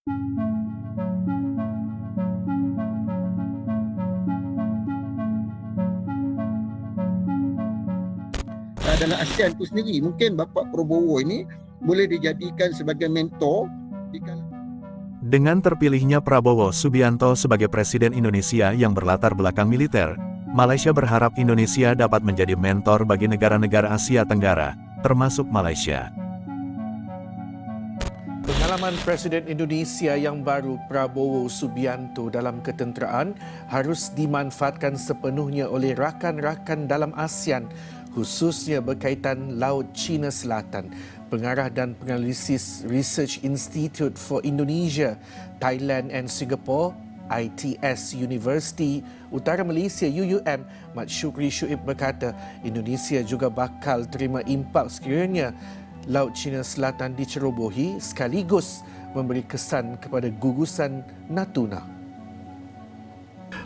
Dalam ASEAN itu sendiri, mungkin Bapak Prabowo ini boleh dijadikan sebagai mentor di Dengan terpilihnya Prabowo Subianto sebagai Presiden Indonesia yang berlatar belakang militer, Malaysia berharap Indonesia dapat menjadi mentor bagi negara-negara Asia Tenggara, termasuk Malaysia. Pengalaman Presiden Indonesia yang baru Prabowo Subianto dalam ketenteraan harus dimanfaatkan sepenuhnya oleh rakan-rakan dalam ASEAN, khususnya berkaitan Laut Cina Selatan. Pengarah dan penganalisis Research Institute for Indonesia, Thailand and Singapore, ITS University Utara Malaysia UUM, Mat Syukri Syuib berkata, Indonesia juga bakal terima impak sekiranya Laut Cina Selatan dicerobohi, sekaligus memberi kesan kepada gugusan Natuna.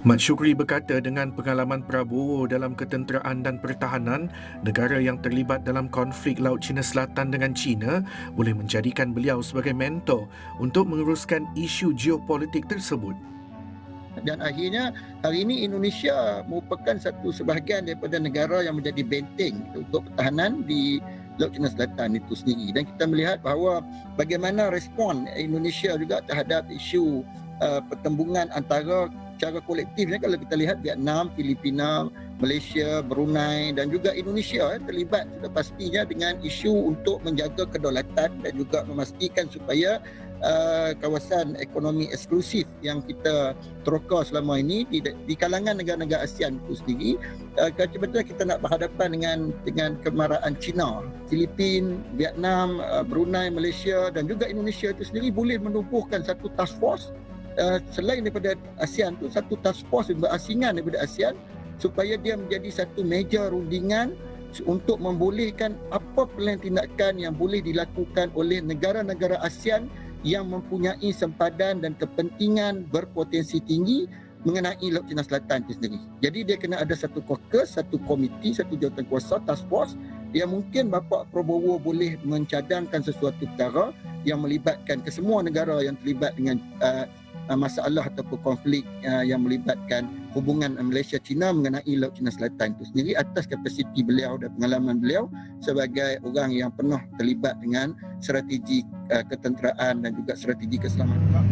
Mat Syukri berkata dengan pengalaman Prabowo dalam ketenteraan dan pertahanan, negara yang terlibat dalam konflik Laut Cina Selatan dengan China boleh menjadikan beliau sebagai mentor untuk menguruskan isu geopolitik tersebut. Dan akhirnya hari ini Indonesia merupakan satu sebahagian daripada negara yang menjadi benteng untuk pertahanan di Laut Cina Selatan itu sendiri. Dan kita melihat bahawa bagaimana respon Indonesia juga terhadap isu pertembungan antara secara kolektif, kalau kita lihat Vietnam, Filipina, Malaysia, Brunei dan juga Indonesia terlibat sudah pastinya dengan isu untuk menjaga kedaulatan dan juga memastikan supaya kawasan ekonomi eksklusif yang kita teroka selama ini di kalangan negara-negara ASEAN itu sendiri, betul kita nak berhadapan dengan kemarahan China, Filipina, Vietnam, Brunei, Malaysia dan juga Indonesia itu sendiri boleh menubuhkan satu task force selain daripada ASEAN tu, satu task force berasingan daripada ASEAN supaya dia menjadi satu meja rundingan untuk membolehkan apa pilihan tindakan yang boleh dilakukan oleh negara-negara ASEAN yang mempunyai sempadan dan kepentingan berpotensi tinggi mengenai Laut Cina Selatan itu sendiri. Jadi dia kena ada satu caucus, satu komiti, satu jawatankuasa, task force yang mungkin Bapak Prabowo boleh mencadangkan sesuatu perkara yang melibatkan kesemua negara yang terlibat dengan masalah ataupun konflik yang melibatkan hubungan Malaysia-China mengenai Laut Cina Selatan itu sendiri atas kapasiti beliau dan pengalaman beliau sebagai orang yang pernah terlibat dengan strategi ketenteraan dan juga strategi keselamatan.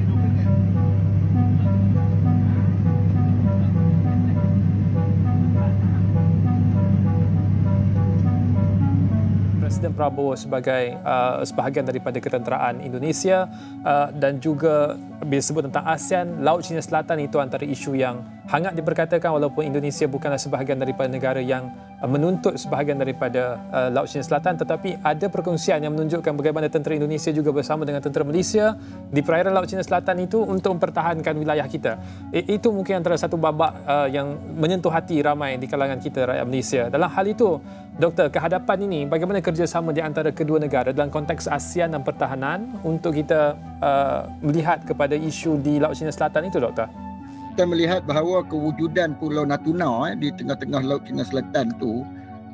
Presiden Prabowo sebagai sebahagian daripada ketenteraan Indonesia dan juga bila sebut tentang ASEAN, Laut Cina Selatan itu antara isu yang hangat diperkatakan walaupun Indonesia bukanlah sebahagian daripada negara yang menuntut sebahagian daripada Laut Cina Selatan, tetapi ada perkongsian yang menunjukkan bagaimana tentera Indonesia juga bersama dengan tentera Malaysia di perairan Laut Cina Selatan itu untuk mempertahankan wilayah kita. Itu mungkin antara satu babak yang menyentuh hati ramai di kalangan kita rakyat Malaysia. Dalam hal itu, Doktor, kehadapan ini bagaimana kerjasama di antara kedua negara dalam konteks ASEAN dan pertahanan untuk kita melihat kepada isu di Laut Cina Selatan itu, Doktor? Kita melihat bahawa kewujudan Pulau Natuna di tengah-tengah Laut Cina Selatan itu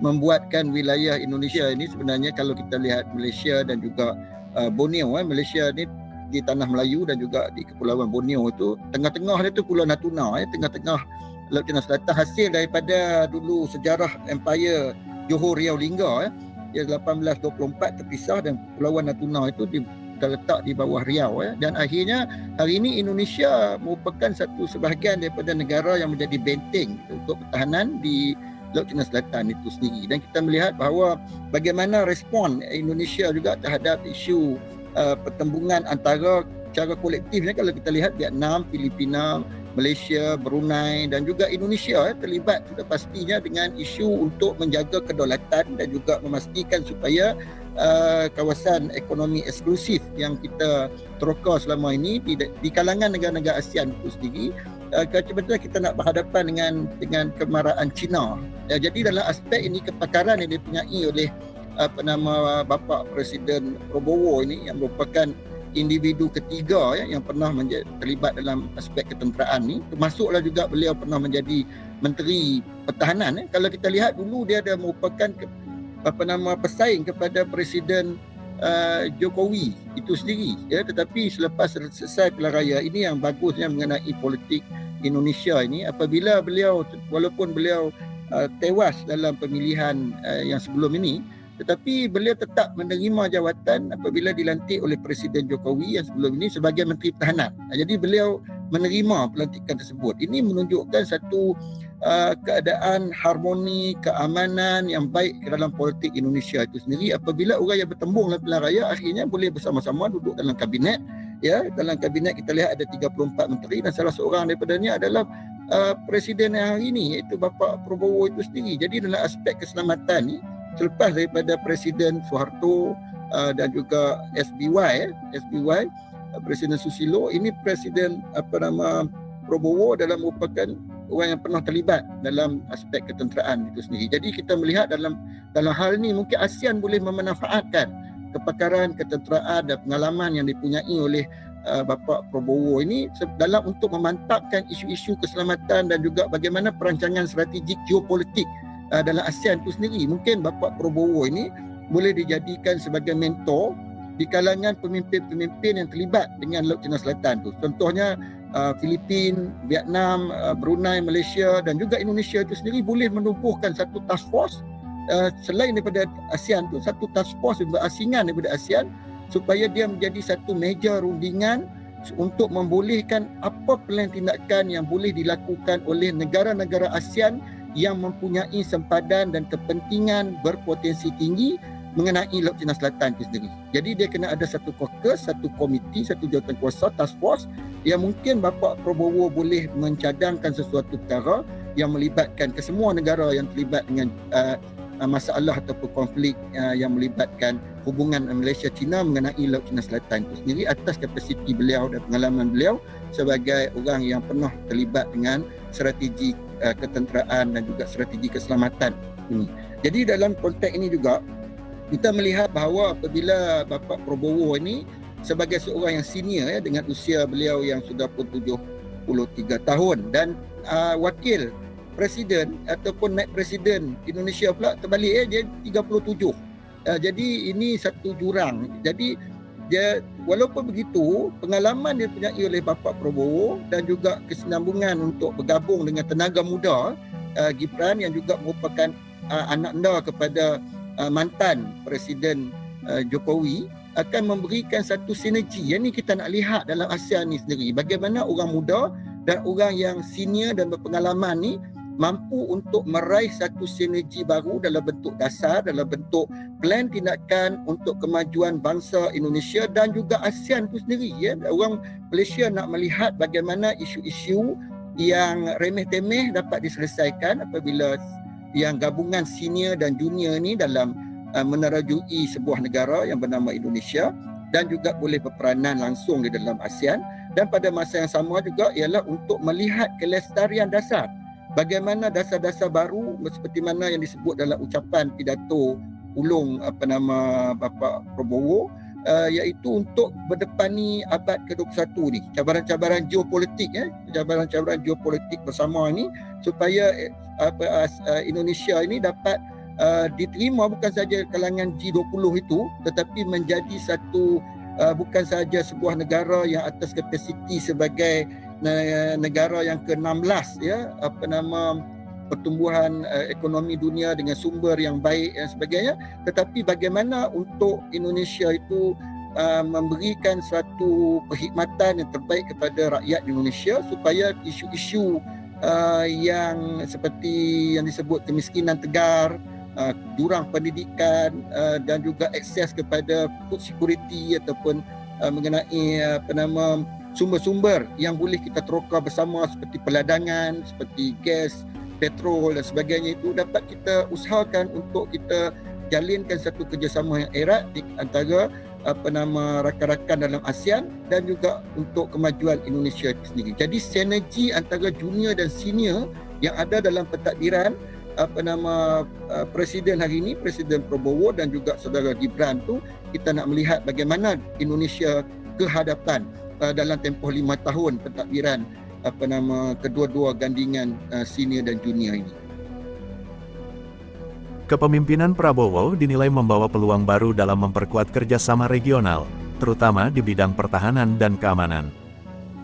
membuatkan wilayah Indonesia ini sebenarnya kalau kita lihat Malaysia dan juga Borneo, Malaysia ni di tanah Melayu dan juga di Kepulauan Borneo itu tengah-tengah dia tu Pulau Natuna, tengah-tengah Laut Cina Selatan hasil daripada dulu sejarah Empire Johor Riau Lingga 1824 terpisah dan Kepulauan Natuna itu terletak di bawah Riau dan akhirnya hari ini Indonesia merupakan satu sebahagian daripada negara yang menjadi benteng untuk pertahanan di Laut Cina Selatan itu sendiri. Dan kita melihat bahawa bagaimana respon Indonesia juga terhadap isu pertembungan antara secara kolektif kalau kita lihat Vietnam, Filipina, Malaysia, Brunei dan juga Indonesia terlibat sudah pastinya dengan isu untuk menjaga kedaulatan dan juga memastikan supaya kawasan ekonomi eksklusif yang kita teroka selama ini di kalangan negara-negara ASEAN itu sendiri, betul kita nak berhadapan dengan kemarahan China. Jadi dalam aspek ini kepakaran yang dipunyai oleh Bapak Presiden Prabowo ini yang merupakan individu ketiga yang pernah terlibat dalam aspek ketenteraan ni, termasuklah juga beliau pernah menjadi Menteri Pertahanan. Kalau kita lihat dulu dia ada merupakan pesaing kepada Presiden Jokowi itu sendiri, ya. Tetapi selepas selesai pilihan raya, ini yang bagusnya mengenai politik Indonesia ini, apabila beliau, walaupun beliau tewas dalam pemilihan yang sebelum ini, tetapi beliau tetap menerima jawatan apabila dilantik oleh Presiden Jokowi yang sebelum ini sebagai Menteri Pertahanan. Jadi beliau menerima pelantikan tersebut. Ini menunjukkan satu keadaan harmoni, keamanan yang baik dalam politik Indonesia itu sendiri. Apabila orang yang bertembung dalam pilihan raya akhirnya boleh bersama-sama duduk dalam kabinet. Ya, dalam kabinet kita lihat ada 34 menteri dan salah seorang daripadanya adalah Presiden yang hari ini, iaitu Bapa Prabowo itu sendiri. Jadi dalam aspek keselamatan ni, selepas daripada Presiden Soeharto dan juga SBY, Presiden Susilo, ini Presiden Prabowo adalah merupakan orang yang pernah terlibat dalam aspek ketenteraan itu sendiri. Jadi kita melihat dalam hal ini mungkin ASEAN boleh memanfaatkan kepakaran ketenteraan dan pengalaman yang dipunyai oleh Bapa Prabowo ini dalam untuk memantapkan isu-isu keselamatan dan juga bagaimana perancangan strategik geopolitik dalam ASEAN itu sendiri. Mungkin Bapa Prabowo ini boleh dijadikan sebagai mentor di kalangan pemimpin-pemimpin yang terlibat dengan Laut Cina Selatan tu. Contohnya Filipina, Vietnam, Brunei, Malaysia dan juga Indonesia itu sendiri boleh menubuhkan satu task force selain daripada ASEAN tu, satu task force berasingan daripada ASEAN supaya dia menjadi satu meja rundingan untuk membolehkan apa plan tindakan yang boleh dilakukan oleh negara-negara ASEAN yang mempunyai sempadan dan kepentingan berpotensi tinggi mengenai Laut Cina Selatan itu sendiri. Jadi dia kena ada satu caucus, satu komiti, satu jawatan kuasa, task force yang mungkin Bapa Prabowo boleh mencadangkan sesuatu perkara yang melibatkan kesemua negara yang terlibat dengan masalah ataupun konflik yang melibatkan hubungan Malaysia China mengenai Laut Cina Selatan itu sendiri atas kapasiti beliau dan pengalaman beliau sebagai orang yang pernah terlibat dengan strategi ketenteraan dan juga strategi keselamatan ini. Jadi dalam konteks ini juga kita melihat bahawa apabila Bapa Prabowo ini sebagai seorang yang senior dengan usia beliau yang sudah pun 73 tahun dan wakil presiden ataupun naib presiden Indonesia pula terbalik dia 37. Jadi ini satu jurang. Jadi dia walaupun begitu pengalaman dia punyai oleh Bapa Prabowo dan juga kesinambungan untuk bergabung dengan tenaga muda Gibran yang juga merupakan anak anda kepada mantan Presiden Jokowi akan memberikan satu sinergi. Yang ni kita nak lihat dalam ASEAN ni sendiri. Bagaimana orang muda dan orang yang senior dan berpengalaman ni mampu untuk meraih satu sinergi baru dalam bentuk dasar, dalam bentuk plan tindakan untuk kemajuan bangsa Indonesia dan juga ASEAN itu sendiri. Ya. Orang Malaysia nak melihat bagaimana isu-isu yang remeh-temeh dapat diselesaikan apabila yang gabungan senior dan junior ni dalam menerajui sebuah negara yang bernama Indonesia dan juga boleh berperanan langsung di dalam ASEAN dan pada masa yang sama juga ialah untuk melihat kelestarian dasar. Bagaimana dasar-dasar baru seperti mana yang disebut dalam ucapan pidato ulung Bapa Prabowo iaitu untuk berdepani abad ke-21 ni, cabaran-cabaran geopolitik cabaran-cabaran geopolitik bersama ni supaya Indonesia ini dapat diterima bukan saja kalangan G20 itu tetapi menjadi satu bukan saja sebuah negara yang atas kapasiti sebagai negara yang ke-16 pertumbuhan ekonomi dunia dengan sumber yang baik dan sebagainya, tetapi bagaimana untuk Indonesia itu memberikan suatu perkhidmatan yang terbaik kepada rakyat Indonesia supaya isu-isu yang seperti yang disebut kemiskinan tegar, jurang pendidikan dan juga akses kepada food security ataupun mengenai sumber-sumber yang boleh kita teroka bersama seperti peladangan, seperti gas, petrol dan sebagainya itu dapat kita usahakan untuk kita jalinkan satu kerjasama yang erat di antara rakan-rakan dalam ASEAN dan juga untuk kemajuan Indonesia itu sendiri. Jadi sinergi antara junior dan senior yang ada dalam pentadbiran Presiden hari ini, Presiden Prabowo dan juga saudara Gibran tu, kita nak melihat bagaimana Indonesia ke hadapan dalam tempoh 5 tahun pentadbiran kedua-dua gandingan senior dan junior ini. Kepemimpinan Prabowo dinilai membawa peluang baru dalam memperkuat kerjasama regional, terutama di bidang pertahanan dan keamanan.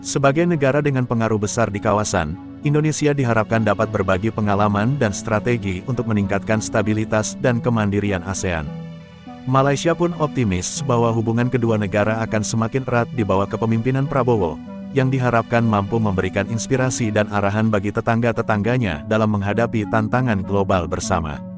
Sebagai negara dengan pengaruh besar di kawasan, Indonesia diharapkan dapat berbagi pengalaman dan strategi untuk meningkatkan stabilitas dan kemandirian ASEAN. Malaysia pun optimis bahwa hubungan kedua negara akan semakin erat di bawah kepemimpinan Prabowo, yang diharapkan mampu memberikan inspirasi dan arahan bagi tetangga-tetangganya dalam menghadapi tantangan global bersama.